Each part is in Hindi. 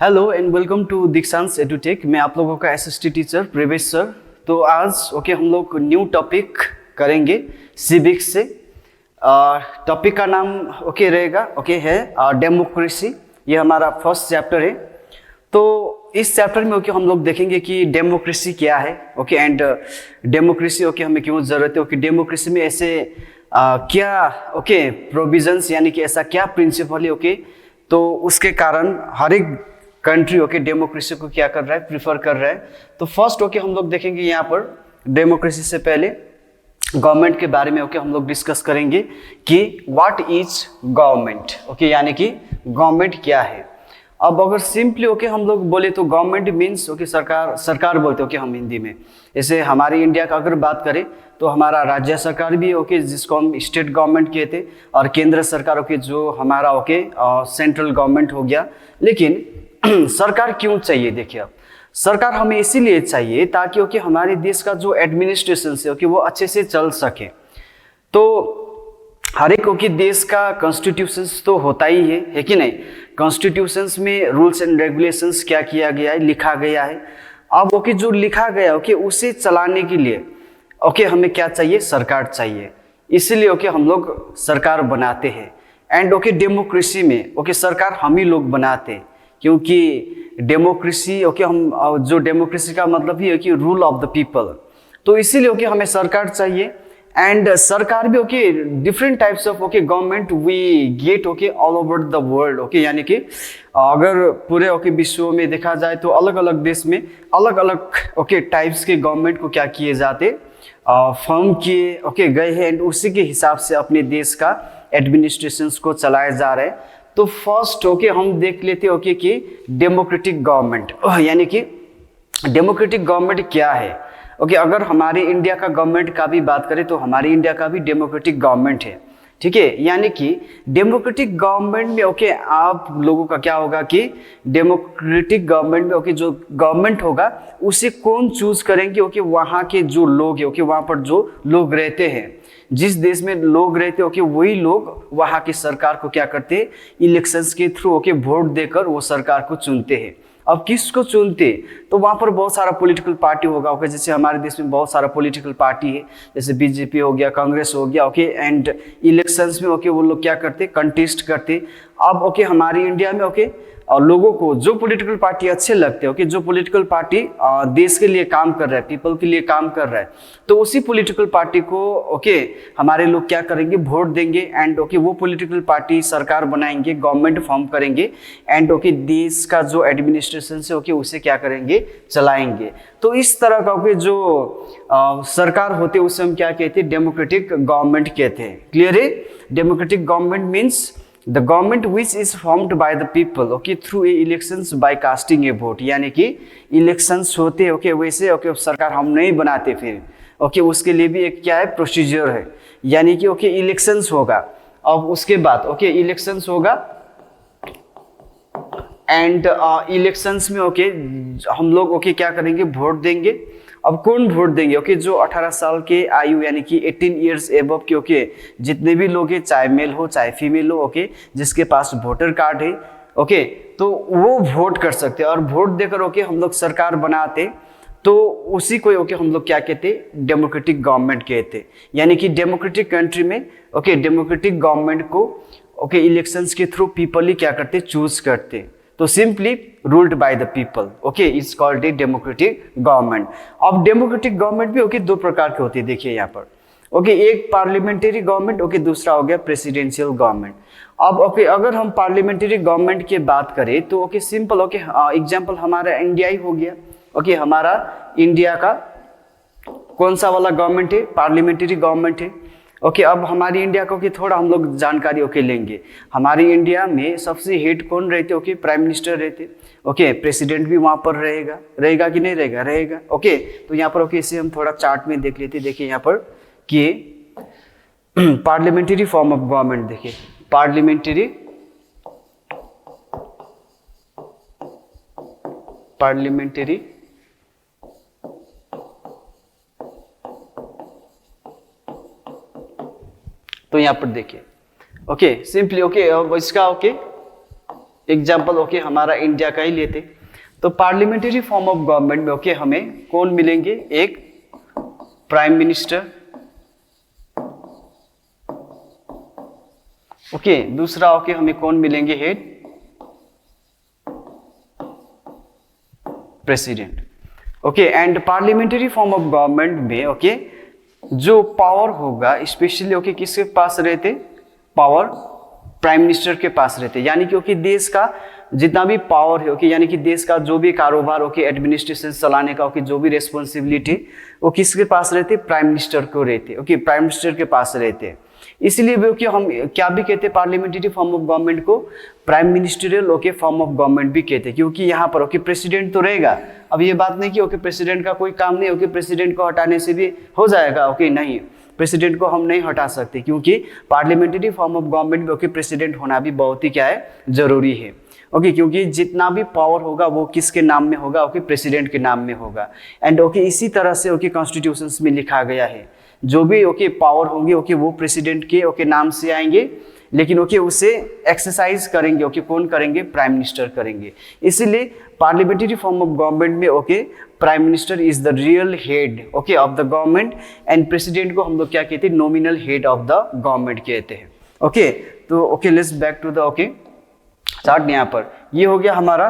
हेलो एंड वेलकम टू दीक्षांत एडुटेक। मैं आप लोगों का एसएसटी टीचर प्रवेश सर। तो आज हम लोग न्यू टॉपिक करेंगे सिविक्स से। टॉपिक का नाम रहेगा है डेमोक्रेसी। ये हमारा फर्स्ट चैप्टर है। तो इस चैप्टर में हम लोग देखेंगे कि डेमोक्रेसी क्या है एंड डेमोक्रेसी हमें क्यों ज़रूरत है। डेमोक्रेसी में ऐसे क्या प्रोविजंस यानी कि ऐसा क्या प्रिंसिपल है तो उसके कारण हर एक कंट्री डेमोक्रेसी को क्या कर रहा है, प्रिफर कर रहा है। तो फर्स्ट हम लोग देखेंगे यहाँ पर डेमोक्रेसी से पहले गवर्नमेंट के बारे में हम लोग डिस्कस करेंगे कि व्हाट इज गवर्नमेंट यानी कि गवर्नमेंट क्या है। अब अगर सिंपली हम लोग बोले तो गवर्नमेंट मीन्स सरकार बोलते हम हिंदी में। जैसे हमारी इंडिया का अगर बात करें तो हमारा राज्य सरकार भी जिसको हम स्टेट गवर्नमेंट कहते, और केंद्र सरकार जो हमारा सेंट्रल गवर्नमेंट हो गया। लेकिन सरकार क्यों चाहिए? देखिए, अब सरकार हमें इसीलिए चाहिए ताकि हमारे देश का जो एडमिनिस्ट्रेशन है वो अच्छे से चल सके। तो हर एक देश का कॉन्स्टिट्यूशंस तो होता ही है कि नहीं। कॉन्स्टिट्यूशंस में रूल्स एंड रेगुलेशंस क्या किया गया है, लिखा गया है। अब जो लिखा गया उसे चलाने के लिए हमें क्या चाहिए? सरकार चाहिए। इसीलिए हम लोग सरकार बनाते हैं। एंड डेमोक्रेसी में सरकार हम ही लोग बनाते हैं, क्योंकि डेमोक्रेसी हम जो डेमोक्रेसी का मतलब ही है कि रूल ऑफ द पीपल। तो इसीलिए हमें सरकार चाहिए। एंड सरकार भी different types of government we get all over the world यानी कि अगर पूरे विश्व में देखा जाए तो अलग अलग देश में अलग अलग टाइप्स के गवर्नमेंट को क्या किए जाते, फॉर्म किए गए हैं। एंड उसी के हिसाब से अपने देश का एडमिनिस्ट्रेशन को चलाया जा रहा है। तो फर्स्ट हम देख लेते कि डेमोक्रेटिक गवर्नमेंट यानी कि डेमोक्रेटिक गवर्नमेंट क्या है। अगर हमारे इंडिया का गवर्नमेंट का भी बात करें तो हमारी इंडिया का भी डेमोक्रेटिक गवर्नमेंट है, ठीक है। यानी कि डेमोक्रेटिक गवर्नमेंट में आप लोगों का क्या होगा कि डेमोक्रेटिक गवर्नमेंट में जो गवर्नमेंट होगा उसे कौन चूज करेंगे? वहाँ के जो लोग हैं वहाँ पर जो लोग रहते हैं, जिस देश में लोग रहते हैं वही लोग वहाँ की सरकार को क्या करते हैं? इलेक्शंस के थ्रू वोट देकर वो सरकार को चुनते हैं। अब किसको चुनते? तो वहाँ पर बहुत सारा पॉलिटिकल पार्टी होगा। जैसे हमारे देश में बहुत सारा पॉलिटिकल पार्टी है, जैसे बीजेपी हो गया, कांग्रेस हो गया। एंड इलेक्शंस में वो लोग क्या करते? कंटेस्ट करते। अब हमारी इंडिया में और लोगों को जो पॉलिटिकल पार्टी अच्छे लगते हैं जो पॉलिटिकल पार्टी देश के लिए काम कर रहा है, पीपल के लिए काम कर रहा है, तो उसी पॉलिटिकल पार्टी को हमारे लोग क्या करेंगे? वोट देंगे। एंड वो पॉलिटिकल पार्टी सरकार बनाएंगे, गवर्नमेंट फॉर्म करेंगे। एंड देश का जो एडमिनिस्ट्रेशन से उसे क्या करेंगे? चलाएंगे। तो इस तरह का जो सरकार होते उसे हम क्या कहते हैं? डेमोक्रेटिक गवर्नमेंट कहते हैं। क्लियर है? Democratic government means the government which is formed by the people through a elections by casting a vote। यानी कि इलेक्शंस होते वैसे सरकार हम नहीं बनाते फिर उसके लिए भी एक क्या है? प्रोसीजर है। यानी कि इलेक्शंस होगा। अब उसके बाद इलेक्शंस होगा। एंड इलेक्शंस में हम लोग क्या करेंगे? वोट देंगे। अब कौन वोट देंगे? जो 18 साल के आयु यानी कि 18 ईयर्स एबव के जितने भी लोग हैं, चाहे मेल हो चाहे फीमेल हो जिसके पास वोटर कार्ड है तो वो वोट कर सकते हैं। और वोट देकर हम लोग सरकार बनाते, तो उसी को हम लोग क्या कहते? डेमोक्रेटिक गवर्नमेंट कहते। यानी कि डेमोक्रेटिक कंट्री में डेमोक्रेटिक गवर्नमेंट को इलेक्शंस के थ्रू पीपल ही क्या करते? चूज करते। तो simply ruled by the people is called a democratic government. अब डेमोक्रेटिक गवर्नमेंट भी दो प्रकार के होती है। देखिए यहाँ पर एक पार्लियामेंट्री गवर्नमेंट दूसरा हो गया प्रेसिडेंशियल गवर्नमेंट। अब अगर हम पार्लियामेंट्री गवर्नमेंट की बात करें तो सिंपल एग्जांपल हमारा इंडिया ही हो गया। हमारा इंडिया का कौन सा वाला गवर्नमेंट है? पार्लियामेंट्री गवर्नमेंट है। अब हमारी इंडिया को थोड़ा हम लोग जानकारी लेंगे। हमारी इंडिया में सबसे हेड कौन रहते? प्राइम मिनिस्टर रहते। प्रेसिडेंट भी वहाँ पर रहेगा कि नहीं रहेगा? रहेगा। तो यहाँ पर इसे हम थोड़ा चार्ट में देख लेते। देखिए यहाँ पर कि पार्लियामेंट्री फॉर्म ऑफ गवर्नमेंट, देखिए पार्लियामेंट्री तो यहाँ पर देखिए सिंपली इसका एग्जाम्पल ओके हमारा इंडिया का ही लेते, तो पार्लियामेंट्री फॉर्म ऑफ गवर्नमेंट में ओके हमें कौन मिलेंगे, एक प्राइम मिनिस्टर, ओके दूसरा ओके हमें कौन मिलेंगे, head president, okay. And parliamentary form of government में ओके जो पावर होगा स्पेशली ओके किसके पास रहते, पावर प्राइम मिनिस्टर के पास रहते, यानी कि ओके देश का जितना भी पावर है ओके, यानी कि देश का जो भी कारोबार ओके एडमिनिस्ट्रेशन चलाने का ओके जो भी रेस्पॉन्सिबिलिटी वो किसके पास रहते, प्राइम मिनिस्टर को रहते, ओके प्राइम मिनिस्टर के पास रहते। इसलिए भी ओके हम क्या भी कहते हैं पार्लियामेंट्री फॉर्म ऑफ गवर्नमेंट को prime ministerial okay form of government भी कहते हैं, क्योंकि यहाँ पर ओके प्रेसिडेंट तो रहेगा। अब ये बात नहीं कि ओके प्रेसिडेंट का कोई काम नहीं, ओके प्रेसिडेंट को हटाने से भी हो जाएगा, ओके नहीं, प्रेसिडेंट को हम नहीं हटा सकते, क्योंकि पार्लियामेंट्री फॉर्म ऑफ गवर्नमेंट में ओके प्रेसिडेंट होना भी बहुत ही क्या है, जरूरी है, ओके क्योंकि जितना भी पावर होगा वो किसके नाम में होगा, ओके प्रेसिडेंट के नाम में होगा। एंड ओके इसी तरह से ओके कॉन्स्टिट्यूशंस में लिखा गया है, जो भी ओके पावर होंगे ओके वो प्रेसिडेंट के ओके नाम से आएंगे, लेकिन ओके उसे एक्सरसाइज करेंगे ओके कौन करेंगे, प्राइम मिनिस्टर करेंगे। इसीलिए पार्लियामेंट्री फॉर्म ऑफ गवर्नमेंट में okay prime minister is the real head okay of the government, and president को हम लोग क्या कहते हैं, nominal head of the government कहते हैं, ओके। तो okay let's back to the okay chart. यहाँ पर ये हो गया हमारा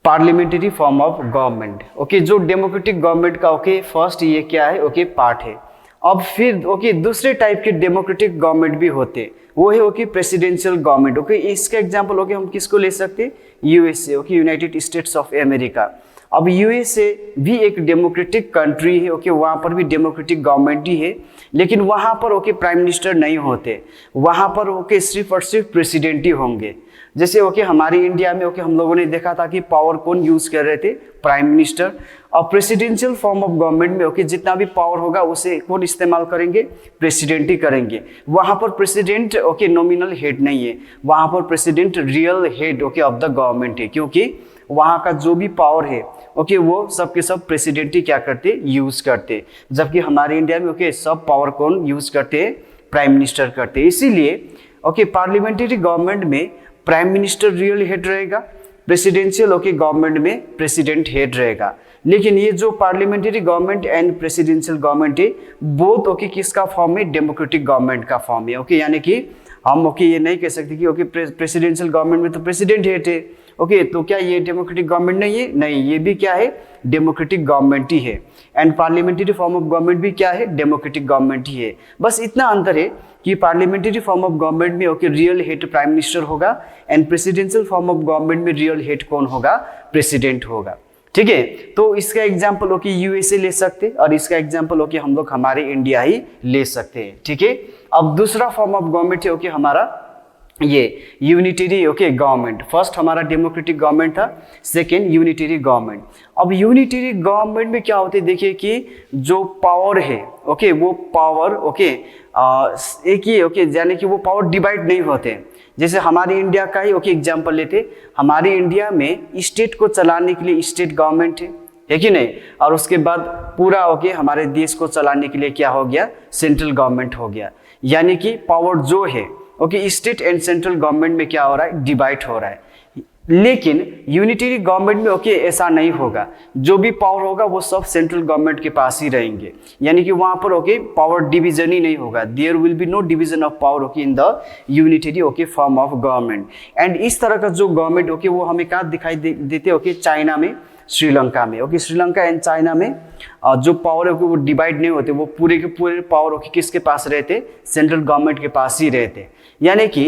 parliamentary form of government, okay जो डेमोक्रेटिक गवर्नमेंट का ओके फर्स्ट ये क्या है, ओके पार्ट है। अब फिर ओके दूसरे टाइप के डेमोक्रेटिक गवर्नमेंट भी होते, वो है ओके प्रेसिडेंशियल गवर्नमेंट, ओके इसका एग्जांपल ओके हम किसको ले सकते, USA, okay United states of America. अब यूएसए भी एक डेमोक्रेटिक कंट्री है, ओके वहाँ पर भी डेमोक्रेटिक गवर्नमेंट ही है, लेकिन वहाँ पर ओके प्राइम मिनिस्टर नहीं होते, वहाँ पर ओके सिर्फ और सिर्फ प्रेसिडेंट ही होंगे। जैसे ओके हमारी इंडिया में ओके हम लोगों ने देखा था कि पावर कौन यूज कर रहे थे, प्राइम मिनिस्टर। और प्रेसिडेंशियल फॉर्म ऑफ गवर्नमेंट में ओके जितना भी पावर होगा उसे कौन इस्तेमाल करेंगे, प्रेसिडेंट ही करेंगे। वहाँ पर प्रेसिडेंट ओके नॉमिनल हेड नहीं है, वहाँ पर president real head okay of the government है, क्योंकि वहाँ का जो भी पावर है ओके वो सब के सब प्रेसिडेंट ही क्या करते, यूज करते। जबकि हमारे इंडिया में ओके सब पावर कौन यूज करते, प्राइम मिनिस्टर करते। इसीलिए ओके पार्लियामेंट्री गवर्नमेंट में प्राइम मिनिस्टर रियल हेड रहेगा, प्रेसिडेंशियल ओके गवर्नमेंट में प्रेसिडेंट हेड रहेगा। लेकिन ये जो parliamentary government and presidential government है बोथ ओके किसका फॉर्म है, डेमोक्रेटिक गवर्नमेंट का फॉर्म है, ओके यानी कि हम ओके ये नहीं कह सकते कि ओके प्रेसिडेंशियल गवर्नमेंट में तो प्रेसिडेंट हेड है, ओके तो क्या ये डेमोक्रेटिक गवर्नमेंट नहीं है, नहीं ये भी क्या है, डेमोक्रेटिक गवर्नमेंट ही है। And parliamentary form of government भी क्या है, डेमोक्रेटिक गवर्नमेंट ही है। बस इतना अंतर है कि पार्लियामेंट्री फॉर्म ऑफ गवर्नमेंट में okay real head prime minister होगा, and presidential form of government में रियल हेड कौन होगा, प्रेसिडेंट होगा, ठीक है। तो इसका एग्जाम्पल ओके यूएसए ले सकते, और इसका एग्जाम्पल ओके हम लोग हमारे इंडिया ही ले सकते हैं, ठीक है। अब दूसरा फॉर्म ऑफ गवर्नमेंट है ओके हमारा ये यूनिटरी ओके गवर्नमेंट। फर्स्ट हमारा डेमोक्रेटिक गवर्नमेंट था, सेकेंड यूनिटरी गवर्नमेंट। अब यूनिटरी गवर्नमेंट में क्या होते हैं, देखिए कि जो पावर है ओके वो पावर ओके एक ही ओके यानी कि वो पावर डिवाइड नहीं होते। जैसे हमारी इंडिया का ही ओके एग्जांपल लेते, हमारी इंडिया में स्टेट को चलाने के लिए स्टेट गवर्नमेंट है कि नहीं, और उसके बाद पूरा ओके हमारे देश को चलाने के लिए क्या हो गया, सेंट्रल गवर्नमेंट हो गया। यानी कि पावर जो है okay state and central government में क्या हो रहा है, डिवाइड हो रहा है। लेकिन यूनिटरी गवर्नमेंट में ओके ऐसा नहीं होगा, जो भी पावर होगा वो सब सेंट्रल गवर्नमेंट के पास ही रहेंगे, यानी कि वहां पर ओके पावर डिवीजन ही नहीं होगा, there will be no division of power okay in the unitary okay form of government. And इस तरह का जो गवर्नमेंट ओके वो हमें कहाँ दिखाई देते ओके, चाइना में, श्रीलंका में, ओके श्रीलंका एंड चाइना में जो पावर है वो डिवाइड नहीं होते, वो पूरे के पूरे पावर ओके किसके पास रहते, सेंट्रल गवर्नमेंट के पास ही रहते। यानी कि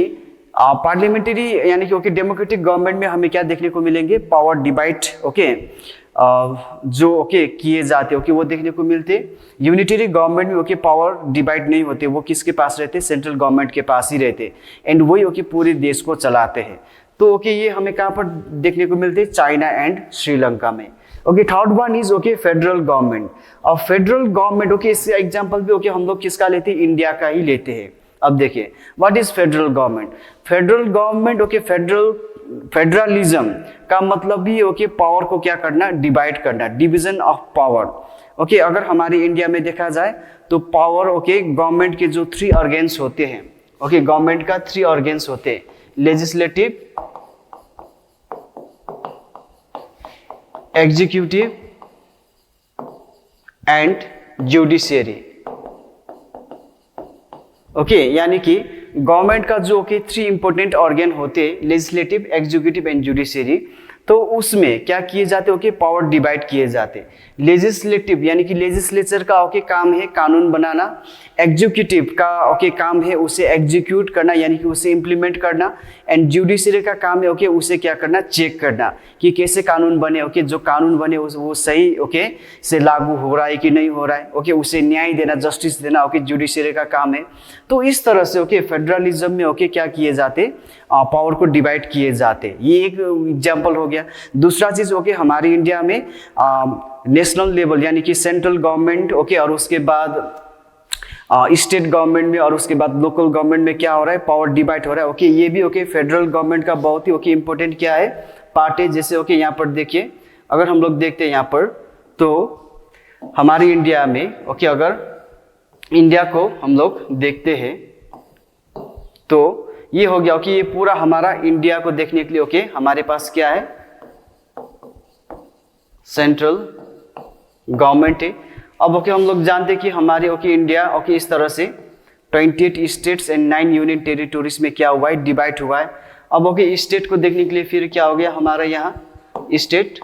पार्लियामेंट्री यानी कि ओके डेमोक्रेटिक गवर्नमेंट में हमें क्या देखने को मिलेंगे, पावर डिवाइड ओके जो ओके किए जाते ओके वो देखने को मिलते। यूनिटरी गवर्नमेंट में ओके पावर डिवाइड नहीं होते, वो किसके पास रहते, सेंट्रल गवर्नमेंट के पास ही रहते, एंड वही ओके पूरे देश को चलाते हैं। तो ओके ये हमें कहाँ पर देखने को मिलते, चाइना एंड श्रीलंका में। Okay third one is okay federal government. अब फेडरल गवर्नमेंट ओके इससे एग्जांपल भी ओके हम लोग किसका लेते हैं, इंडिया का ही लेते हैं। अब देखिए what is federal government. Federal government okay federalism का मतलब भी ओके पावर को क्या करना, डिवाइड करना, डिवीजन ऑफ पावर। ओके अगर हमारी इंडिया में देखा जाए तो पावर ओके गवर्नमेंट के जो 3 ऑर्गेन्स होते हैं, ओके गवर्नमेंट का 3 ऑर्गेन्स होते हैं, legislative, executive and judiciary. Okay, यानी कि गवर्नमेंट का जो कि 3 इंपॉर्टेंट ऑर्गन होते हैं, लेजिस्लेटिव, एग्जीक्यूटिव एंड जुडिशियरी, तो उसमें क्या किए जाते ओके, पावर डिवाइड किए जाते। लेजिस्लेटिव यानी कि लेजिस्लेचर का ओके काम है कानून बनाना, एग्जीक्यूटिव का ओके काम है उसे एग्जीक्यूट करना यानी कि उसे इम्प्लीमेंट करना, एंड जुडिशरी का काम है ओके उसे क्या करना, चेक करना कि कैसे कानून बने ओके, जो कानून बने वो सही ओके से लागू हो रहा है कि नहीं हो रहा है ओके, उसे न्याय देना, जस्टिस देना ओके, जुडिशरी का काम है। तो इस तरह से ओके फेडरलिज्म में ओके क्या किए जाते, पावर को डिवाइड किए जाते। ये एक एग्जाम्पल हो गया। दूसरा चीज ओके, हमारी इंडिया में नेशनल लेवल यानी कि सेंट्रल गवर्नमेंट ओके, और उसके बाद स्टेट गवर्नमेंट में और उसके बाद लोकल गवर्नमेंट में क्या हो रहा है, पावर डिवाइड हो रहा है ओके। ये भी ओके फेडरल गवर्नमेंट का बहुत ही ओके इंपॉर्टेंट क्या है, पार्ट है। जैसे ओके यहाँ पर देखिए, अगर हम लोग देखते हैं यहाँ पर, तो हमारी इंडिया में ओके, अगर इंडिया को हम लोग देखते हैं तो ये हो गया ओके, ये पूरा हमारा इंडिया को देखने के लिए ओके हमारे पास क्या है, सेंट्रल गवर्नमेंट है। अब ओके हम लोग जानते हैं कि हमारे ओके इंडिया ओके इस तरह से 28 स्टेट्स एंड 9 यूनियन टेरिटोरीज में क्या हुआ है, डिवाइड हुआ है। अब ओके स्टेट को देखने के लिए फिर क्या हो गया, हमारा यहाँ स्टेट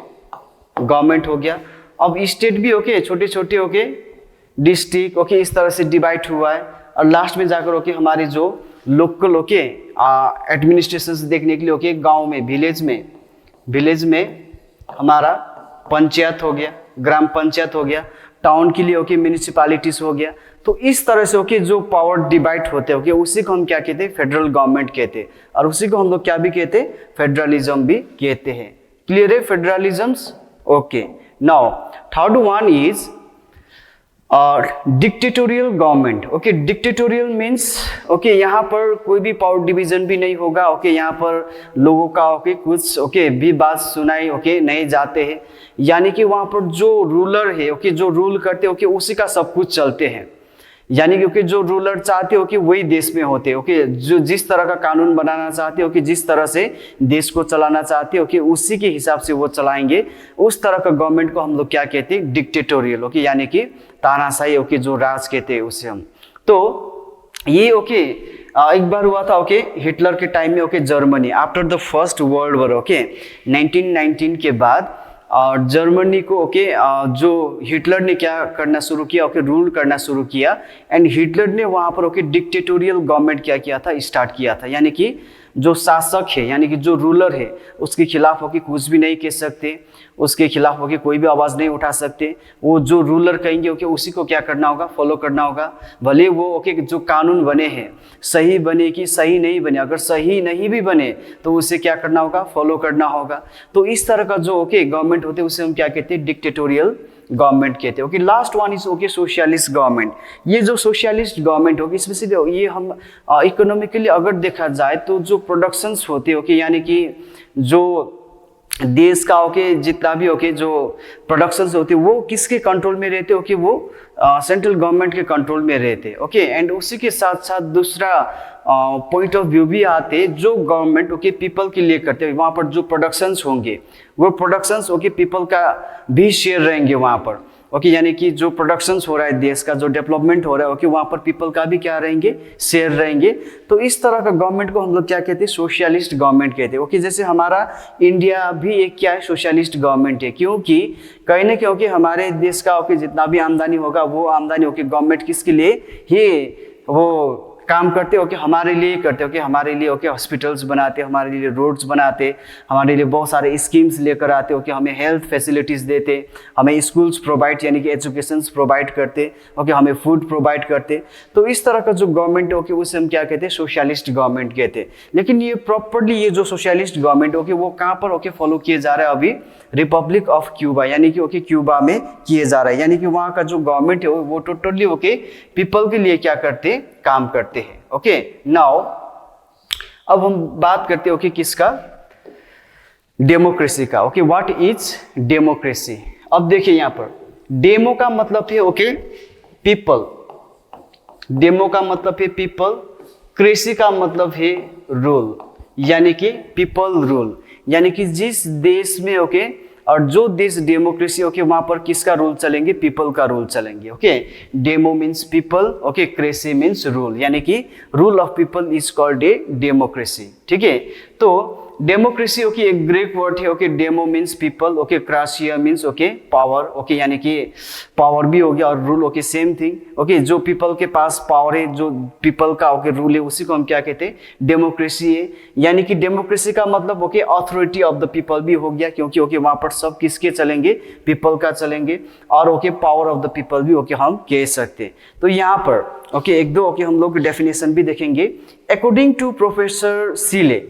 गवर्नमेंट हो गया। अब स्टेट भी ओके छोटे छोटे ओके डिस्ट्रिक्ट ओके इस तरह से डिवाइड हुआ है, और लास्ट में जाकर ओके हमारे जो लोकल ओके एडमिनिस्ट्रेशन देखने के लिए ओके गांव में, विलेज में हमारा पंचायत हो गया, ग्राम पंचायत हो गया, टाउन के लिए ओके म्यूनिसिपैलिटीज हो गया। तो इस तरह से ओके जो पावर डिवाइड होते हैं ओके, उसी को हम क्या कहते हैं, फेडरल गवर्नमेंट कहते हैं, और उसी को हम लोग क्या भी कहते हैं, फेडरलिज्म भी कहते हैं। क्लियर है federalisms? Okay, now third one is dictatorial government. Okay, dictatorial means okay यहाँ पर कोई भी पावर डिवीजन भी नहीं होगा ओके, यहाँ पर लोगों का ओके कुछ ओके भी बात सुनाई ओके नहीं जाते हैं, यानी कि वहाँ पर जो रूलर है ओके, जो रूल करते ओके उसी का सब कुछ चलते हैं, यानी कि ओके जो रूलर चाहते हो कि वही देश में होते ओके, जो जिस तरह का कानून बनाना चाहते हो कि जिस तरह से देश को चलाना चाहते हो कि उसी के हिसाब से वो चलाएंगे। उस तरह का गवर्नमेंट को हम लोग क्या कहते हैं, डिक्टेटोरियल ओके, यानी कि तानाशाही ओके जो राज कहते हैं उसे हम। तो ये ओके एक बार हुआ था ओके हिटलर के टाइम में okay, Germany after the first world war okay 1919 के बाद और जर्मनी को ओके जो हिटलर ने क्या करना शुरू किया ओके, रूल करना शुरू किया, एंड हिटलर ने वहाँ पर ओके डिक्टेटोरियल गवर्नमेंट क्या किया था, स्टार्ट किया था। यानी कि जो शासक है यानी कि जो रूलर है उसके खिलाफ होके कुछ भी नहीं कह सकते, उसके खिलाफ होके कोई भी आवाज़ नहीं उठा सकते। वो जो रूलर कहेंगे ओके उसी को क्या करना होगा, फॉलो करना होगा। भले वो ओके जो कानून बने हैं सही बने कि सही नहीं बने, अगर सही नहीं भी बने तो उसे क्या करना होगा, फॉलो करना होगा। तो इस तरह का जो ओके गवर्नमेंट होते हैं उसे हम क्या कहते हैं, डिक्टेटोरियल गवर्नमेंट कहते हैं। Okay, last one is okay socialist government. ये जो सोशलिस्ट गवर्नमेंट होगी स्पेशली ये हम इकोनॉमिकली अगर देखा जाए तो जो प्रोडक्शंस होते हैं ओके, यानी कि जो देश का ओके जितना भी ओके जो प्रोडक्शंस होते हैं वो किसके कंट्रोल में रहते ओके, वो सेंट्रल गवर्नमेंट के कंट्रोल में रहते ओके। एंड उसी के साथ साथ दूसरा पॉइंट ऑफ व्यू भी आते जो गवर्नमेंट ओके पीपल के लिए करते हैं। वहाँ पर जो प्रोडक्शंस होंगे वो प्रोडक्शंस ओके पीपल का भी शेयर रहेंगे वहाँ पर ओके, यानी कि जो प्रोडक्शंस हो रहा है देश का, जो डेवलपमेंट हो रहा है ओके, वहाँ पर पीपल का भी क्या रहेंगे, शेयर रहेंगे। तो इस तरह का गवर्नमेंट को हम लोग क्या कहते हैं, सोशलिस्ट गवर्नमेंट कहते हैं ओके। जैसे हमारा इंडिया भी एक क्या है, सोशलिस्ट गवर्नमेंट है, क्योंकि कहीं ना क्योंकि हमारे देश का ओके जितना भी आमदनी होगा वो आमदनी ओके गवर्नमेंट किसके लिए ही वो काम करते हो कि हमारे लिए करते हो कि हमारे लिए ओके हॉस्पिटल्स बनाते, हमारे लिए रोड्स बनाते, हमारे लिए बहुत सारे स्कीम्स लेकर आते हो कि हमें हेल्थ फैसिलिटीज़ देते, हमें स्कूल्स प्रोवाइड यानी कि एजुकेशंस प्रोवाइड करते ओके, हमें फूड प्रोवाइड करते। तो इस तरह का जो गवर्नमेंट ओके उसे हम क्या कहते हैं, सोशलिस्ट गवर्नमेंट कहते हैं। लेकिन ये प्रॉपरली ये जो सोशलिस्ट गवर्नमेंट ओके वो कहाँ पर ओके फॉलो किए जा रहा है अभी, रिपब्लिक ऑफ क्यूबा यानी कि ओके क्यूबा में किए जा रहा है। यानी कि वहाँ का जो गवर्नमेंट है वो टोटली ओके पीपल के लिए क्या करते, काम करते हैं ओके। नाउ अब हम बात करते हैं ओके किसका, डेमोक्रेसी का ओके। What is democracy? अब देखिए यहाँ पर डेमो का मतलब है ओके पीपल, डेमो का मतलब है पीपल, क्रेसी का मतलब है रूल, यानी कि पीपल रूल, यानी कि जिस देश में ओके और जो देश डेमोक्रेसी ओके वहां पर किसका रूल चलेंगे, पीपल का रूल चलेंगे। Okay, demo means people, okay, cracy means rule, यानी कि rule of people is called a democracy. ठीक है, तो डेमोक्रेसी ओके एक ग्रीक वर्ड है। Okay, demo means people, okay, क्रासिया मीन्स ओके पावर, ओके, यानी कि पावर भी हो गया और rule, okay, same thing. Okay, जो पीपल के पास पावर है, जो पीपल का ओके रूल है, उसी को हम क्या कहते हैं, डेमोक्रेसी है। यानी कि डेमोक्रेसी का मतलब okay authority of the people भी हो गया, क्योंकि ओके वहां पर सब किसके चलेंगे, पीपल का चलेंगे, और okay power of the people भी ओके हम कह सकते हैं। तो यहाँ पर ओके एक दो ओके हम लोग डेफिनेशन भी देखेंगे। According to professor Seeley,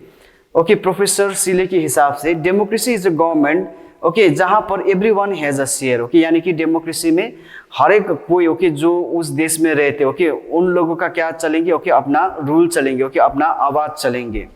okay, professor Seeley के हिसाब से democracy is a government, okay, जहां पर everyone has a share. Okay, यानी कि डेमोक्रेसी में हर एक कोई ओके जो उस देश में रहते ओके उन लोगों का क्या चलेंगे, ओके अपना रूल चलेंगे, ओके अपना आवाज चलेंगे।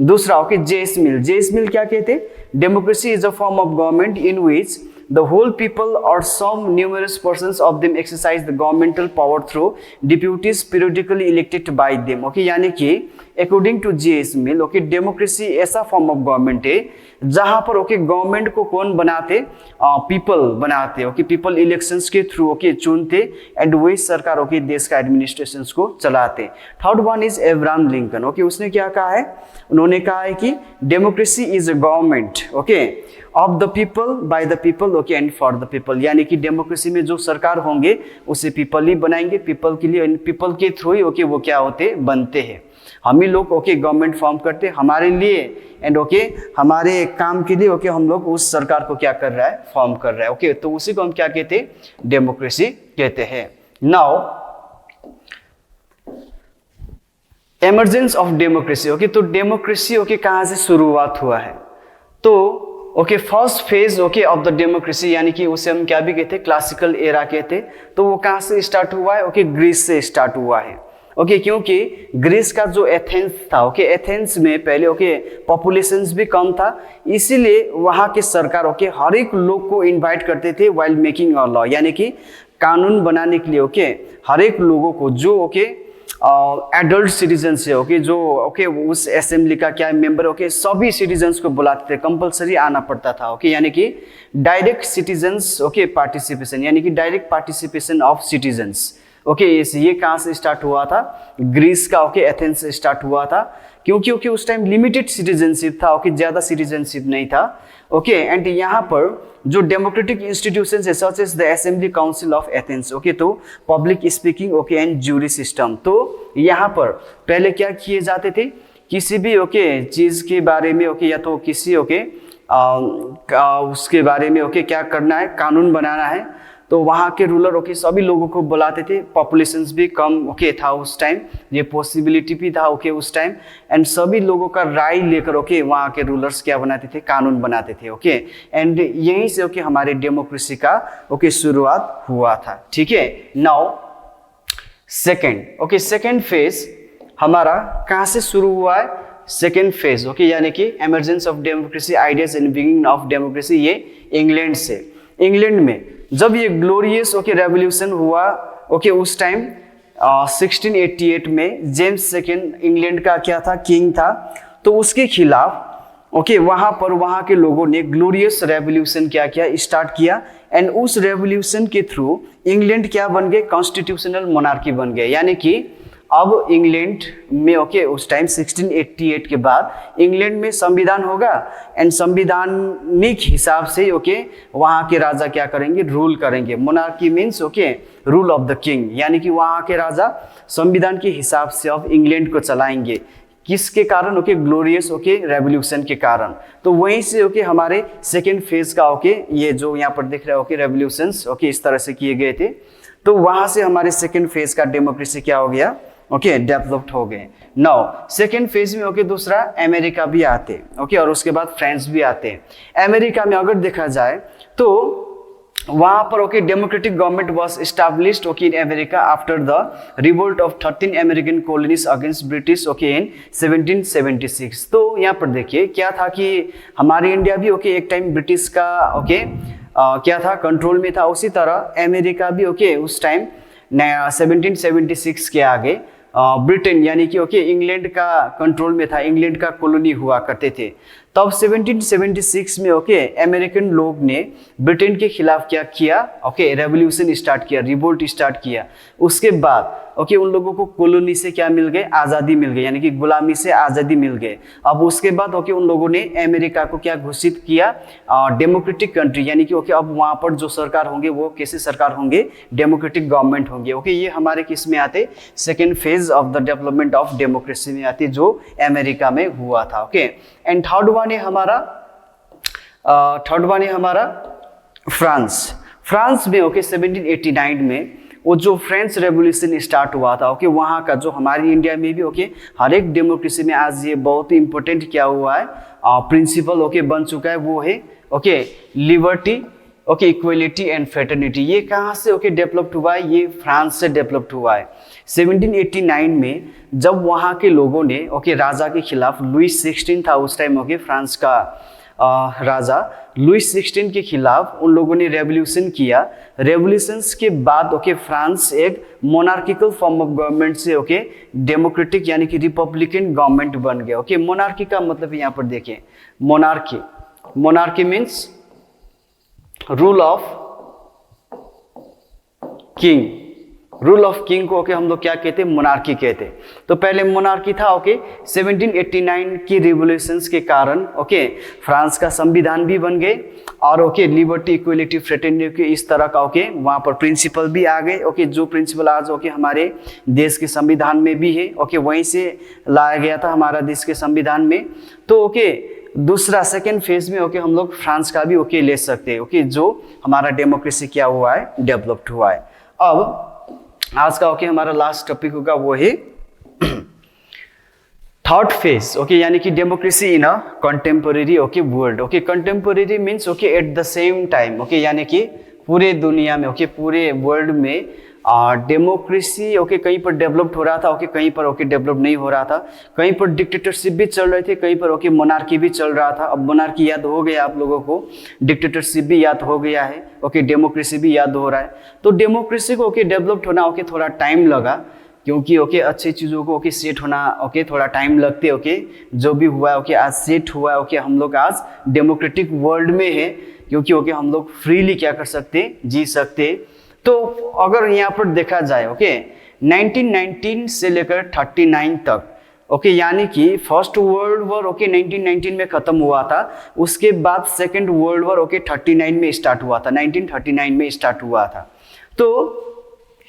दूसरा ओके जेस मिल क्या कहते हैं, democracy is a form of government in which the whole people or some numerous persons of them exercise the governmental power through deputies periodically elected by them। Okay, यानी कि according to J S Mill okay democracy ऐसा फॉर्म ऑफ गवर्नमेंट है जहां पर ओके गवर्नमेंट को कौन बनाते, पीपल बनाते। ओके, पीपल इलेक्शंस के थ्रू ओके चुनते एंड वही सरकार ओके देश का एडमिनिस्ट्रेशन को चलाते। Third one is Abraham Lincoln. Okay, उसने क्या कहा है, उन्होंने कहा है कि democracy is a government okay of the people by the people okay and for the people. यानी कि डेमोक्रेसी में जो सरकार होंगे उसे पीपल ही बनाएंगे, पीपल के लिए, पीपल के थ्रू ही ओके वो क्या होते, बनते हैं। हम ही लोग ओके गवर्नमेंट फॉर्म करते हमारे लिए एंड ओके हमारे काम के लिए ओके हम लोग उस सरकार को क्या कर रहा है, फॉर्म कर रहा है। ओके, तो उसी को हम क्या कहते हैं, डेमोक्रेसी कहते हैं। Now emergence of democracy. Okay, तो डेमोक्रेसी ओके कहाँ से शुरुआत हुआ है, तो okay first phase okay of the democracy, यानी कि उसे हम क्या भी कहते हैं, क्लासिकल एरा कहते। तो वो कहाँ से स्टार्ट हुआ है, ओके ग्रीस से स्टार्ट हुआ है। ओके, क्योंकि ग्रीस का जो एथेंस था ओके एथेंस में पहले ओके पॉपुलेशंस भी कम था, इसीलिए वहाँ के सरकार ओके हर एक लोग को इनवाइट करते थे वाइल मेकिंग अ लॉ, यानी कि कानून बनाने के लिए ओके हर एक लोगों को जो ओके एडल्ट सिटीजन्स है ओके जो ओके उस असेंबली का क्या मेंबर ओके सभी सिटीजन्स को बुलाते थे, कंपलसरी आना पड़ता था। ओके, यानी कि डायरेक्ट सिटीजन्स ओके पार्टिसिपेशन, यानी कि direct participation of citizens. Okay, ये कहाँ से स्टार्ट हुआ था, ग्रीस का ओके एथेंस से स्टार्ट हुआ था, क्योंकि ओके उस टाइम लिमिटेड सिटीजनशिप था, ओके ज्यादा सिटीजनशिप नहीं था। ओके, एंड यहाँ पर जो डेमोक्रेटिक इंस्टीट्यूशंस है such as the assembly council of Athens. Okay, तो public speaking okay and jury system. तो यहाँ पर पहले क्या किए जाते थे, किसी भी ओके चीज के बारे में ओके या तो किसी ओके उसके बारे में ओके क्या करना है, कानून बनाना है, तो वहाँ के रूलर ओके सभी लोगों को बुलाते थे। पॉपुलेशंस भी कम ओके था उस टाइम, ये पॉसिबिलिटी भी था ओके उस टाइम, एंड सभी लोगों का राय लेकर ओके वहाँ के रूलर्स क्या बनाते थे, कानून बनाते थे। ओके, एंड यहीं से ओके हमारे डेमोक्रेसी का ओके शुरुआत हुआ था। ठीक है, नाउ सेकेंड फेज हमारा कहाँ से शुरू हुआ है, सेकेंड फेज ओके यानी कि emergence of democracy ideas and beginning of democracy, ये इंग्लैंड से। इंग्लैंड में जब ये ग्लोरियस ओके रेवोल्यूशन हुआ ओके उस टाइम 1688 में जेम्स सेकेंड इंग्लैंड का क्या था, किंग था, तो उसके खिलाफ ओके वहां पर वहां के लोगों ने ग्लोरियस रेवोल्यूशन क्या किया, स्टार्ट किया, एंड उस रेवोल्यूशन के थ्रू इंग्लैंड क्या बन गए, कॉन्स्टिट्यूशनल मोनार्की बन गए। यानी कि अब इंग्लैंड में ओके उस टाइम 1688 के बाद इंग्लैंड में संविधान होगा, एंड संविधानिक हिसाब से ओके वहाँ के राजा क्या करेंगे, रूल करेंगे। Monarchy means okay rule of the king, यानी कि वहाँ के राजा संविधान के हिसाब से अब इंग्लैंड को चलाएंगे। किसके कारण, ओके ग्लोरियस ओके रेवोल्यूशन के कारण। तो वहीं से ओके हमारे सेकेंड फेज का ओके ये जो यहाँ पर दिख रहा है ओके रेवोल्यूशंस ओके इस तरह से किए गए थे। तो वहां से हमारे सेकेंड फेज का डेमोक्रेसी क्या हो गया, ओके डेवलप्ड हो गए। नाउ सेकेंड फेज में ओके दूसरा अमेरिका भी आते ओके और उसके बाद फ्रांस भी आते हैं। अमेरिका में अगर देखा जाए तो वहां पर okay democratic government was established okay in America after the revolt of 13 American colonies against British okay in 1776। तो यहाँ पर देखिए क्या था कि हमारे इंडिया भी ओके एक टाइम ब्रिटिश का ओके क्या था, कंट्रोल में था। उसी तरह अमेरिका भी ओके उस टाइम 1776 के आगे ब्रिटेन यानी कि ओके इंग्लैंड का कंट्रोल में था, इंग्लैंड का कॉलोनी हुआ करते थे। तब 1776 में ओके अमेरिकन लोग ने ब्रिटेन के खिलाफ क्या किया, ओके रेवोल्यूशन स्टार्ट किया, रिवोल्ट स्टार्ट किया। उसके बाद ओके उन लोगों को कॉलोनी से क्या मिल गए, आज़ादी मिल गई, यानी कि गुलामी से आज़ादी मिल गए। अब उसके बाद ओके उन लोगों ने अमेरिका को क्या घोषित किया, डेमोक्रेटिक कंट्री, यानी कि ओके अब वहाँ पर जो सरकार होंगे वो कैसे सरकार होंगे, डेमोक्रेटिक गवर्नमेंट होंगे। ओके ये हमारे किस में आते, second phase of the development of democracy में आती, जो अमेरिका में हुआ था। ओके एंड थर्ड वन है हमारा फ्रांस में ओके 1789 में वो जो फ्रेंच रेवोल्यूशन स्टार्ट हुआ था, ओके वहाँ का जो हमारी इंडिया में भी ओके हर एक डेमोक्रेसी में आज ये बहुत ही इंपॉर्टेंट क्या हुआ है, प्रिंसिपल ओके बन चुका है, वो है okay liberty, okay equality and fraternity. ये कहाँ से ओके डेवलप्ड हुआ है, ये फ्रांस से डेवलप्ड हुआ है। 1789 में जब वहाँ के लोगों ने ओके राजा के खिलाफ, लुइस 16 था उस टाइम ओके फ्रांस का राजा, लुइस 16 के खिलाफ उन लोगों ने रेवोल्यूशन किया। रेवोल्यूशंस के बाद ओके फ्रांस एक मोनार्किकल फॉर्म ऑफ गवर्नमेंट से ओके डेमोक्रेटिक यानी कि रिपब्लिकन गवर्नमेंट बन गया। ओके मोनार्की का मतलब यहाँ पर देखें, monarchy means rule of king को ओके हम लोग क्या कहते हैं, मोनार्की कहते हैं। तो पहले मोनार्की था ओके 1789 की रिवोल्यूशंस के कारण ओके फ्रांस का संविधान भी बन गए और ओके लिबर्टी इक्वलिटी फ्रेटर्निटी इस तरह का ओके वहाँ पर प्रिंसिपल भी आ गए। ओके जो प्रिंसिपल आज ओके हमारे देश के संविधान में भी है, ओके वहीं से लाया गया था हमारा देश के संविधान में। तो ओके दूसरा सेकेंड फेज में ओके हम लोग फ्रांस का भी ओके ले सकते हैं, ओके जो हमारा डेमोक्रेसी क्या हुआ है, डेवलप्ड हुआ है। अब आज का ओके हमारा लास्ट टॉपिक होगा वो है थर्ड फेज, ओके यानी कि democracy in a contemporary okay world. Okay contemporary means okay at the same time, okay यानी कि पूरे दुनिया में ओके पूरे वर्ल्ड में डेमोक्रेसी ओके कहीं पर डेवलप्ड हो रहा था, ओके कहीं पर ओके डेवलप नहीं हो रहा था, कहीं पर डिक्टेटरशिप भी चल रहे थे, कहीं पर ओके मोनार्की भी चल रहा था। अब मोनार्की याद हो गया आप लोगों को, डिक्टेटरशिप भी याद हो गया है, ओके डेमोक्रेसी भी याद हो रहा है। तो डेमोक्रेसी को ओके डेवलप्ड होना ओके थोड़ा टाइम लगा, क्योंकि ओके अच्छी चीज़ों को ओके सेट होना ओके थोड़ा टाइम लगते। ओके जो भी हुआ है ओके आज सेट हुआ है, ओके हम लोग आज डेमोक्रेटिक वर्ल्ड में है, क्योंकि ओके हम लोग फ्रीली क्या कर सकते, जी सकते। तो अगर यहाँ पर देखा जाए ओके 1919 से लेकर 39 तक ओके यानी कि फर्स्ट वर्ल्ड वॉर ओके 1919 में खत्म हुआ था, उसके बाद सेकेंड वर्ल्ड वॉर ओके 39 में स्टार्ट हुआ था, 1939 में स्टार्ट हुआ था। तो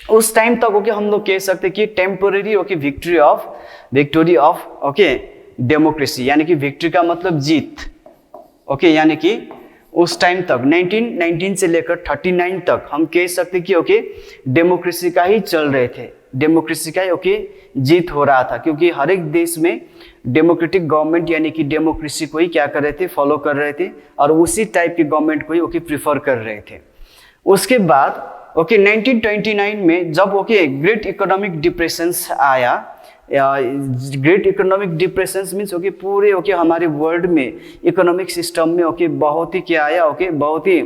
उस टाइम तक ओके हम लोग कह सकते कि temporary okay victory of okay democracy, यानी कि विक्ट्री का मतलब जीत। ओके यानी कि उस टाइम तक 1919 से लेकर 39 तक हम कह सकते कि ओके डेमोक्रेसी का ही चल रहे थे, डेमोक्रेसी का ही ओके जीत हो रहा था, क्योंकि हर एक देश में डेमोक्रेटिक गवर्नमेंट यानी कि डेमोक्रेसी को ही क्या कर रहे थे, फॉलो कर रहे थे और उसी टाइप के गवर्नमेंट को ही ओके प्रीफर कर रहे थे। उसके बाद ओके 1929 में जब ओके ग्रेट इकोनॉमिक डिप्रेशंस आया, great economic depressions means okay पूरे ओके हमारे वर्ल्ड में इकोनॉमिक सिस्टम में ओके बहुत ही क्या आया, ओके बहुत ही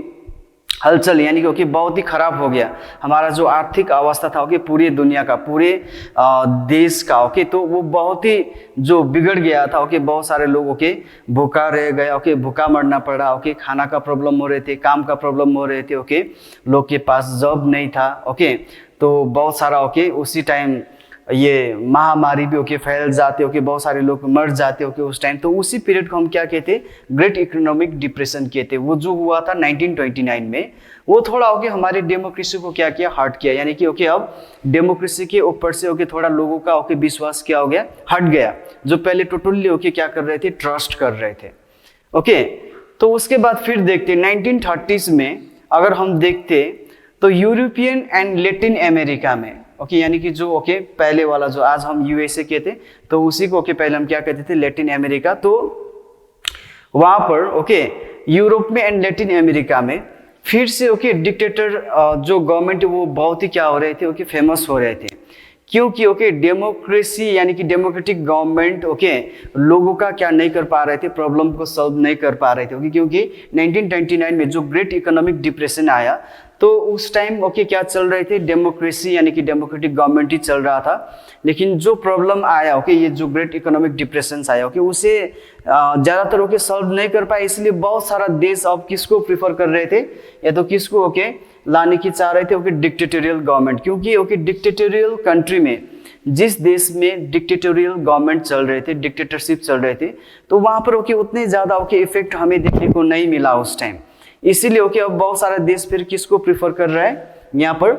हलचल, यानी कि ओके बहुत ही खराब हो गया हमारा जो आर्थिक अवस्था था ओके पूरे दुनिया का, पूरे देश का। ओके तो वो बहुत ही जो बिगड़ गया था, ओके बहुत सारे लोग ओके भूखा रह गए, ओके भूखा मरना पड़ा, ओके खाना का प्रॉब्लम हो रहे थे, काम का प्रॉब्लम हो रहे थे, ओके लोग के पास जॉब नहीं था। ओके तो बहुत सारा ओके उसी टाइम ये महामारी भी ओके फैल जाते, ओके बहुत सारे लोग मर जाते ओके उस टाइम। तो उसी पीरियड को हम क्या कहते, ग्रेट इकोनॉमिक डिप्रेशन कहते। वो जो हुआ था 1929 में, वो थोड़ा ओके हमारे डेमोक्रेसी को क्या किया, हर्ट किया, यानी कि ओके अब डेमोक्रेसी के ऊपर से ओके थोड़ा लोगों का ओके विश्वास क्या हो गया, हट गया, जो पहले टोटली ओके क्या कर रहे थे, ट्रस्ट कर रहे थे। ओके तो उसके बाद फिर देखते 1930s में अगर हम देखते तो यूरोपियन एंड लैटिन अमेरिका में ओके यानी कि जो ओके पहले वाला जो आज हम यूएसए कहते, तो उसी को ओके पहले हम क्या कहते थे, लैटिन अमेरिका। तो वहां पर ओके यूरोप में एंड लैटिन अमेरिका में फिर से ओके डिक्टेटर जो गवर्नमेंट वो बहुत ही क्या हो रहे थे, ओके फेमस हो रहे थे, क्योंकि ओके डेमोक्रेसी यानी कि डेमोक्रेटिक गवर्नमेंट ओके लोगों का क्या नहीं कर पा रहे थे, प्रॉब्लम को सॉल्व नहीं कर पा रहे थे। ओके क्योंकि 1929 में जो ग्रेट इकोनॉमिक डिप्रेशन आया, तो उस टाइम ओके क्या चल रहे थे, डेमोक्रेसी यानी कि डेमोक्रेटिक गवर्नमेंट ही चल रहा था। लेकिन जो प्रॉब्लम आया ओके, ये जो ग्रेट इकोनॉमिक डिप्रेशन आया ओके, उसे ज़्यादातर ओके सॉल्व नहीं कर पाए, इसलिए बहुत सारा देश अब किसको प्रीफर कर रहे थे, या तो किसको ओके लाने की चाह रहे थे ओके, डिक्टेटोरियल गवर्नमेंट। क्योंकि ओके डिक्टेटोरियल कंट्री में, जिस देश में डिक्टेटोरियल गवर्नमेंट चल रहे थे, डिक्टेटरशिप चल रहे थे, तो वहाँ पर ओके उतने ज़्यादा ओके इफेक्ट हमें देखने को नहीं मिला उस टाइम। इसीलिए ओके अब बहुत सारा देश फिर किसको प्रीफर कर रहा है, यहाँ पर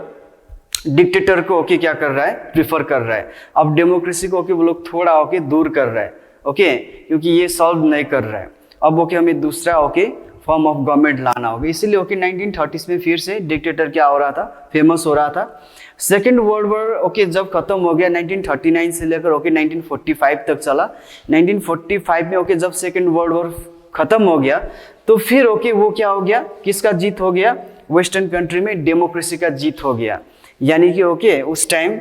डिक्टेटर को ओके क्या कर रहा है, प्रीफर कर रहा है। अब डेमोक्रेसी को ओके वो लोग थोड़ा ओके दूर कर रहा है ओके, क्योंकि ये सॉल्व नहीं कर रहा है। अब ओके हमें दूसरा ओके फॉर्म ऑफ गवर्नमेंट लाना होगा। इसीलिए ओके 1930s में फिर से डिक्टेटर क्या हो रहा था, फेमस हो रहा था। सेकेंड वर्ल्ड वॉर ओके जब खत्म हो गया 1939 से लेकर ओके 1945 तक चला। 1945 में ओके जब सेकेंड वर्ल्ड वॉर खत्म हो गया, तो फिर ओके वो क्या हो गया, किसका जीत हो गया, वेस्टर्न कंट्री में डेमोक्रेसी का जीत हो गया। यानी कि ओके उस time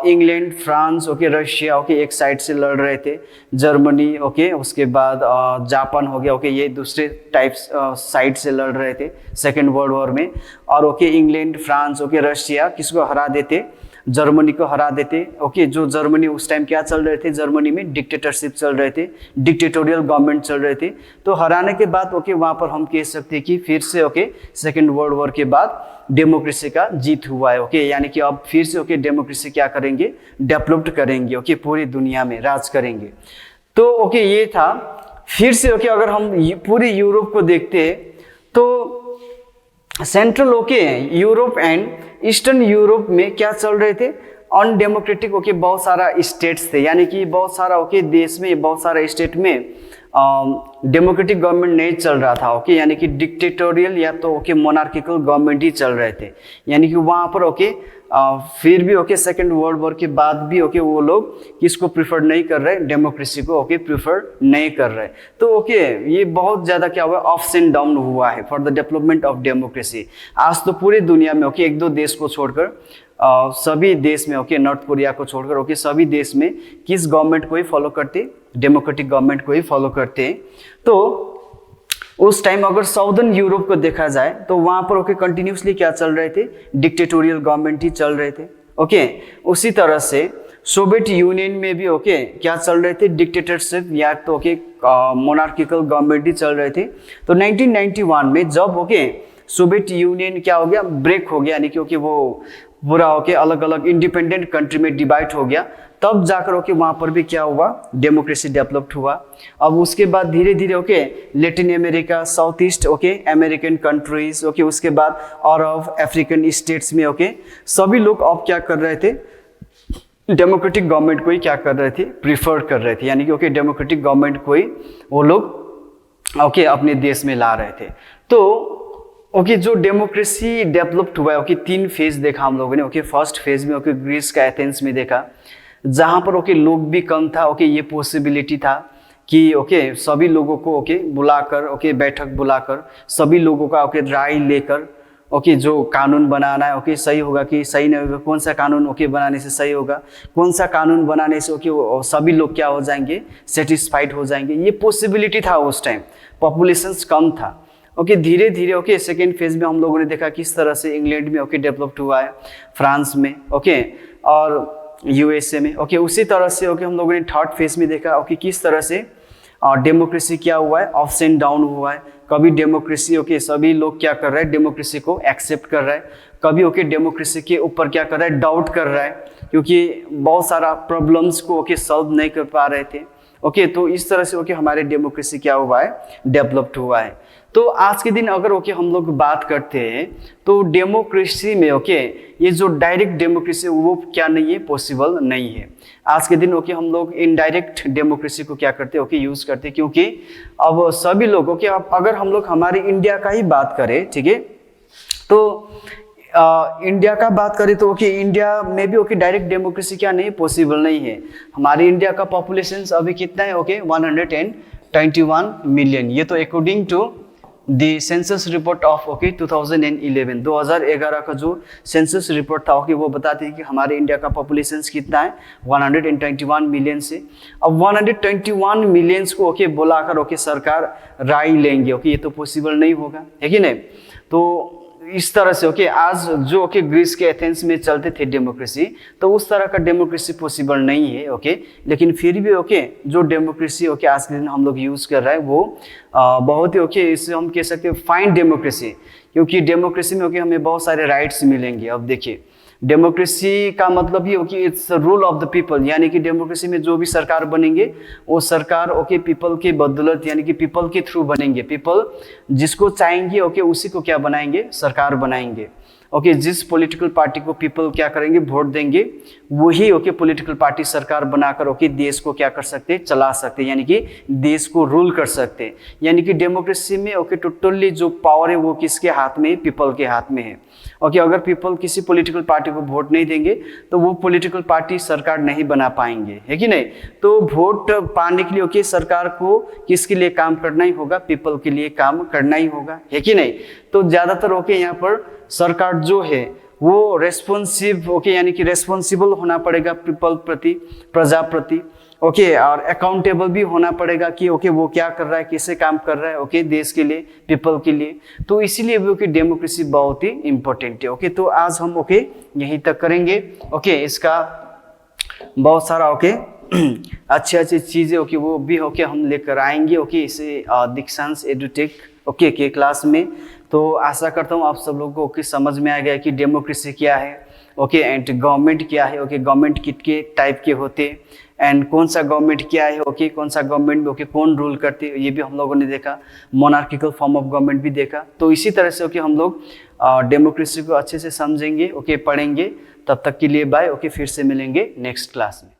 England, France okay, Russia okay एक साइड से लड़ रहे थे, जर्मनी ओके, उसके बाद जापान हो गया ओके, ये दूसरे टाइप्स साइड से लड़ रहे थे सेकेंड वर्ल्ड वॉर में। और okay England, France okay, Russia किसको हरा देते, जर्मनी को हरा देते ओके। जो जर्मनी उस टाइम क्या चल रहे थे, जर्मनी में डिक्टेटरशिप चल रहे थे, डिक्टेटोरियल गवर्नमेंट चल रहे थे। तो हराने के बाद ओके वहाँ पर हम कह सकते हैं कि फिर से ओके सेकेंड वर्ल्ड वॉर के बाद डेमोक्रेसी का जीत हुआ है ओके। यानी कि अब फिर से ओके डेमोक्रेसी क्या करेंगे, डेवलप्ड करेंगे ओके, पूरी दुनिया में राज करेंगे। तो ओके ये था। फिर से ओके अगर हम पूरी यूरोप को देखते हैं तो central okay Europe and eastern Europe में क्या चल रहे थे, अनडेमोक्रेटिक ओके बहुत सारा स्टेट्स थे। यानी कि बहुत सारा ओके देश में, बहुत सारा स्टेट में डेमोक्रेटिक गवर्नमेंट नहीं चल रहा था ओके, यानी कि डिक्टेटोरियल या तो ओके मोनार्किकल गवर्नमेंट ही चल रहे थे। यानी कि वहाँ पर ओके फिर भी ओके सेकेंड वर्ल्ड वॉर के बाद भी ओके वो लोग किसको प्रिफर नहीं कर रहे, डेमोक्रेसी को ओके प्रिफर नहीं कर रहे। तो ओके ये बहुत ज़्यादा क्या हुआ, अप्स एंड डाउन हुआ है for the development of democracy. आज तो पूरी दुनिया में ओके एक दो देश को छोड़कर सभी देश में ओके, नॉर्थ कोरिया को छोड़कर ओके सभी देश में किस गवर्नमेंट को ही फॉलो करते, डेमोक्रेटिक गवर्नमेंट को ही फॉलो करते हैं। तो उस टाइम अगर साउदर्न यूरोप को देखा जाए तो वहां पर ओके कंटिन्यूसली क्या चल रहे थे, डिक्टेटोरियल गवर्नमेंट ही चल रहे थे ओके। उसी तरह से सोवियत यूनियन में भी ओके क्या चल रहे थे, डिक्टेटरशिप या तो ओके मोनार्किकल गवर्नमेंट ही चल रहे थे। तो 1991 में जब ओके सोवियत यूनियन क्या हो गया, ब्रेक हो गया, यानी कि ओके वो पूरा ओके अलग अलग इंडिपेंडेंट कंट्री में डिवाइड हो गया, तब जाकर ओके वहाँ पर भी क्या हुआ, डेमोक्रेसी डेवलप्ड हुआ। अब उसके बाद धीरे धीरे okay Latin America, south east okay American countries okay, उसके बाद अरब अफ्रीकन स्टेट्स में ओके सभी लोग अब क्या कर रहे थे, डेमोक्रेटिक गवर्नमेंट को ही क्या कर रहे थे, प्रीफर कर रहे थे। यानी कि ओके डेमोक्रेटिक गवर्नमेंट को ही वो लोग ओके अपने देश में ला रहे थे। तो ओके जो डेमोक्रेसी डेवलप्ड हुआ है ओके तीन फेज देखा हम लोगों ने ओके। फर्स्ट फेज में ओके ग्रीस का एथेंस में देखा, जहाँ पर ओके लोग भी कम था ओके, ये पॉसिबिलिटी था कि ओके सभी लोगों को ओके बुलाकर ओके बैठक बुलाकर सभी लोगों का ओके राय लेकर ओके जो कानून बनाना है ओके सही होगा कि सही नहीं होगा, कौन सा कानून ओके बनाने से सही होगा, कौन सा कानून बनाने से ओके सभी लोग क्या हो जाएंगे, सेटिस्फाइड हो जाएंगे, ये पॉसिबिलिटी था उस टाइम। पॉपुलेशंस कम था ओके। धीरे धीरे ओके सेकेंड फेज में हम लोगों ने देखा किस तरह से इंग्लैंड में ओके डेवलप्ड हुआ है, फ्रांस में ओके और यूएसए में ओके। उसी तरह से ओके हम लोगों ने थर्ड फेज में देखा ओके किस तरह से डेमोक्रेसी क्या हुआ है, अप्स एंड डाउन हुआ है। कभी डेमोक्रेसी ओके सभी लोग क्या कर रहे हैं, डेमोक्रेसी को एक्सेप्ट कर रहा है, कभी ओके डेमोक्रेसी के ऊपर क्या कर रहा है, डाउट कर रहा है, क्योंकि बहुत सारा प्रॉब्लम्स को ओके सॉल्व नहीं कर पा रहे थे ओके। तो इस तरह से ओके हमारे डेमोक्रेसी क्या हुआ है, डेवलप्ड हुआ है। तो आज के दिन अगर ओके हम लोग बात करते हैं तो डेमोक्रेसी में ओके ये जो डायरेक्ट डेमोक्रेसी वो क्या नहीं है, पॉसिबल नहीं है। आज के दिन ओके हम लोग इनडायरेक्ट डेमोक्रेसी को क्या करते हैं ओके यूज करते हैं, क्योंकि अब सभी लोग ओके अगर हम लोग हमारे इंडिया का ही बात करें, ठीक है, तो इंडिया का बात करें तो ओके इंडिया में भी ओके डायरेक्ट डेमोक्रेसी क्या नहीं, पॉसिबल नहीं है। हमारे इंडिया का पॉपुलेशन अभी कितना है ओके 121 मिलियन। ये तो according to the census report of okay 2011 का जो सेंसस रिपोर्ट था ओके वो बताते हैं कि हमारे इंडिया का पॉपुलेशन कितना है 121 मिलियन से। अब 121 मिलियंस को ओके बुलाकर ओके सरकार राय लेंगे ओके, ये तो पॉसिबल नहीं होगा, है कि नहीं। तो इस तरह से ओके आज जो ओके ग्रीस के एथेंस में चलते थे डेमोक्रेसी, तो उस तरह का डेमोक्रेसी पॉसिबल नहीं है ओके। लेकिन फिर भी ओके जो डेमोक्रेसी ओके आज के दिन हम लोग यूज कर रहे हैं वो बहुत ही ओके, इससे हम कह सकते हैं फाइन डेमोक्रेसी, क्योंकि डेमोक्रेसी में ओके हमें बहुत सारे राइट्स मिलेंगे। अब देखिए डेमोक्रेसी का मतलब ये हो कि it's rule of the people, यानी कि डेमोक्रेसी में जो भी सरकार बनेंगे वो सरकार ओके पीपल के बदौलत, यानी कि पीपल के थ्रू बनेंगे। पीपल जिसको चाहेंगे ओके उसी को क्या बनाएंगे, सरकार बनाएंगे ओके। जिस पॉलिटिकल पार्टी को पीपल क्या करेंगे, वोट देंगे, वही ओके पॉलिटिकल पार्टी सरकार बनाकर ओके देश को क्या कर सकते, चला सकते, यानी कि देश को रूल कर सकते। यानी कि डेमोक्रेसी में ओके टोटली जो पावर है वो किसके हाथ में है, पीपल के हाथ में है ओके। अगर पीपल किसी पॉलिटिकल पार्टी को वोट नहीं देंगे तो वो पॉलिटिकल पार्टी सरकार नहीं बना पाएंगे, है कि नहीं। तो वोट पाने के लिए ओके सरकार को किसके लिए काम करना ही होगा, पीपल के लिए काम करना ही होगा, है कि नहीं। तो ज्यादातर ओके यहाँ पर सरकार जो है वो रेस्पॉन्सिव ओके, यानी कि रेस्पॉन्सिबल होना पड़ेगा पीपल प्रति, प्रजा प्रति ओके, और अकाउंटेबल भी होना पड़ेगा कि ओके वो क्या कर रहा है, कैसे काम कर रहा है ओके देश के लिए, पीपल के लिए। तो इसीलिए भी ओके डेमोक्रेसी बहुत ही इंपॉर्टेंट है ओके। तो आज हम ओके यहीं तक करेंगे ओके। इसका बहुत सारा ओके अच्छी अच्छी चीजें ओके वो भी ओके हम लेकर आएंगे ओके इसे दीक्षांश एडुटेक ओके के क्लास में। तो आशा करता हूँ आप सब लोगों को ओके समझ में आ गया कि डेमोक्रेसी क्या है ओके, एंड गवर्नमेंट क्या है ओके, गवर्नमेंट कितने टाइप के होते, एंड कौन सा गवर्नमेंट क्या है ओके, कौन सा गवर्नमेंट में ओके कौन रूल करते, ये भी हम लोगों ने देखा। मोनार्किकल फॉर्म ऑफ गवर्नमेंट भी देखा। तो इसी तरह से ओके हम लोग डेमोक्रेसी को अच्छे से समझेंगे ओके, पढ़ेंगे। तब तक के लिए बाय ओके, फिर से मिलेंगे नेक्स्ट क्लास में।